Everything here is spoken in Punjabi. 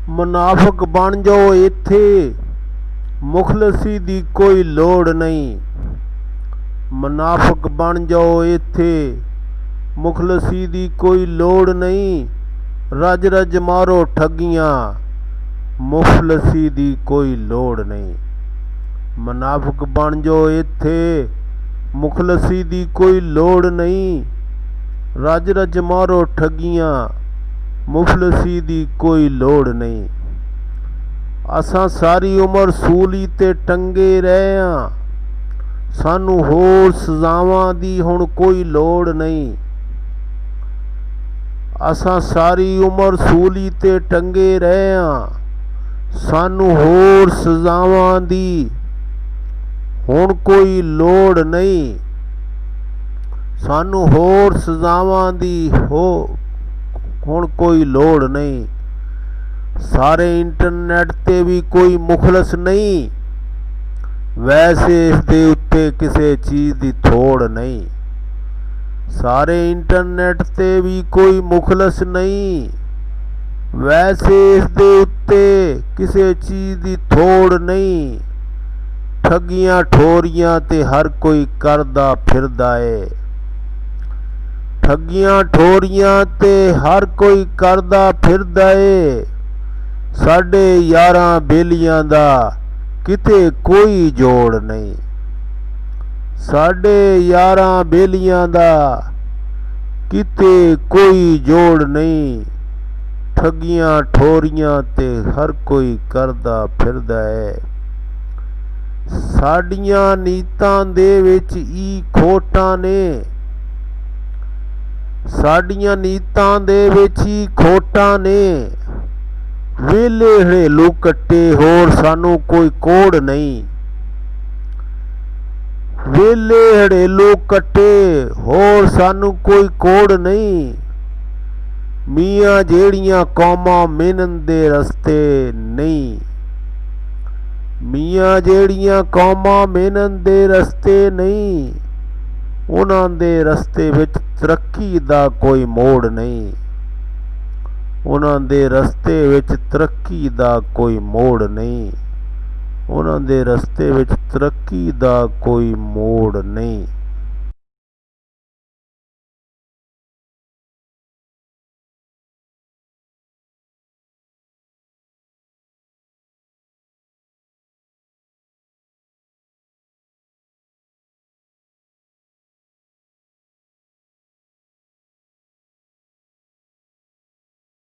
ਮੁਨਾਫਿਕ ਬਣ ਜਾਓ ਇੱਥੇ ਮੁਖਲਸੀ ਦੀ ਕੋਈ ਲੋੜ ਨਹੀਂ। ਮੁਨਾਫਿਕ ਬਣ ਜਾਓ ਇੱਥੇ ਮੁਖਲਸੀ ਦੀ ਕੋਈ ਲੋੜ ਨਹੀਂ। ਰਜ ਰਜ ਮਾਰੋ ਠੱਗੀਆਂ ਮੁਫਲਸੀ ਦੀ ਕੋਈ ਲੋੜ ਨਹੀਂ। ਮੁਨਾਫਿਕ ਬਣ ਜਾਓ ਇੱਥੇ ਮੁਖਲਸੀ ਦੀ ਕੋਈ ਲੋੜ ਨਹੀਂ। ਰਜ ਰਜ ਮਾਰੋ ਠੱਗੀਆਂ ਮੁਫਲਸੀ ਦੀ ਕੋਈ ਲੋੜ ਨਹੀਂ। ਅਸਾਂ ਸਾਰੀ ਉਮਰ ਸੂਲੀ ਤੇ ਟੰਗੇ ਰਹੇ ਹਾਂ, ਸਾਨੂੰ ਹੋਰ ਸਜ਼ਾਵਾਂ ਦੀ ਹੁਣ ਕੋਈ ਲੋੜ ਨਹੀਂ। ਅਸਾਂ ਸਾਰੀ ਉਮਰ ਸੂਲੀ ਤੇ ਟੰਗੇ ਰਹੇ ਹਾਂ, ਸਾਨੂੰ ਹੋਰ ਸਜ਼ਾਵਾਂ ਦੀ ਹੁਣ ਕੋਈ ਲੋੜ ਨਹੀਂ। ਸਾਨੂੰ ਹੋਰ ਸਜ਼ਾਵਾਂ ਦੀ ਹੁਣ ਕੋਈ ਲੋੜ ਨਹੀਂ। ਸਾਰੇ ਇੰਟਰਨੈਟ ਤੇ ਵੀ ਕੋਈ ਮੁਖਲਸ ਨਹੀਂ, ਵੈਸੇ ਇਸ ਦੇ ਉੱਤੇ ਕਿਸੇ ਚੀਜ਼ ਦੀ ਥੋੜ ਨਹੀਂ। ਸਾਰੇ ਇੰਟਰਨੈਟ ਤੇ ਵੀ ਕੋਈ ਮੁਖਲਸ ਨਹੀਂ, ਵੈਸੇ ਇਸ ਦੇ ਉੱਤੇ ਕਿਸੇ ਚੀਜ਼ ਦੀ ਥੋੜ ਨਹੀਂ। ਠੱਗੀਆਂ ਠੋਰੀਆਂ ਤੇ ਹਰ ਕੋਈ ਕਰਦਾ ਫਿਰਦਾ ਏ। ਠੱਗੀਆਂ ਠੋਰੀਆਂ ਤੇ ਹਰ ਕੋਈ ਕਰਦਾ ਫਿਰਦਾ ਏ। ਸਾਡੇ ਯਾਰਾਂ ਬੇਲੀਆਂ ਦਾ ਕਿਤੇ ਕੋਈ ਜੋੜ ਨਹੀਂ। ਸਾਡੇ ਯਾਰਾਂ ਬੇਲੀਆਂ ਦਾ ਕਿਤੇ ਕੋਈ ਜੋੜ ਨਹੀਂ। ਠੱਗੀਆਂ ਠੋਰੀਆਂ ਤੇ ਹਰ ਕੋਈ ਕਰਦਾ ਫਿਰਦਾ ਹੈ। ਸਾਡੀਆਂ ਨੀਤਾਂ ਦੇ ਵਿੱਚ ਹੀ ਖੋਟਾਂ ਨੇ। ਸਾਡੀਆਂ ਨੀਤਾਂ ਦੇ ਵਿੱਚ ਹੀ ਖੋਟਾਂ ਨੇ। ਵੇਲੇ ਹੜੇਲੂ ਕੱਟੇ ਹੋਰ ਸਾਨੂੰ ਕੋਈ ਕੋੜ ਨਹੀਂ। ਵੇਲੇ ਹੜੇਲੂ ਕੱਟੇ ਹੋਰ ਸਾਨੂੰ ਕੋਈ ਕੋੜ ਨਹੀਂ। ਮੀਆਂ ਜਿਹੜੀਆਂ ਕੌਮਾਂ ਮਿਹਨਤ ਦੇ ਰਸਤੇ ਨਹੀਂ। ਮੀਆਂ ਜਿਹੜੀਆਂ ਕੌਮਾਂ ਮਿਹਨਤ ਦੇ ਰਸਤੇ ਨਹੀਂ, ਉਹਨਾਂ ਦੇ ਰਸਤੇ ਵਿੱਚ ਤਰੱਕੀ ਦਾ ਕੋਈ ਮੋੜ ਨਹੀਂ। ਉਹਨਾਂ ਦੇ ਰਸਤੇ ਵਿੱਚ ਤਰੱਕੀ ਦਾ ਕੋਈ ਮੋੜ ਨਹੀਂ। ਉਹਨਾਂ ਦੇ ਰਸਤੇ ਵਿੱਚ ਤਰੱਕੀ ਦਾ ਕੋਈ ਮੋੜ ਨਹੀਂ।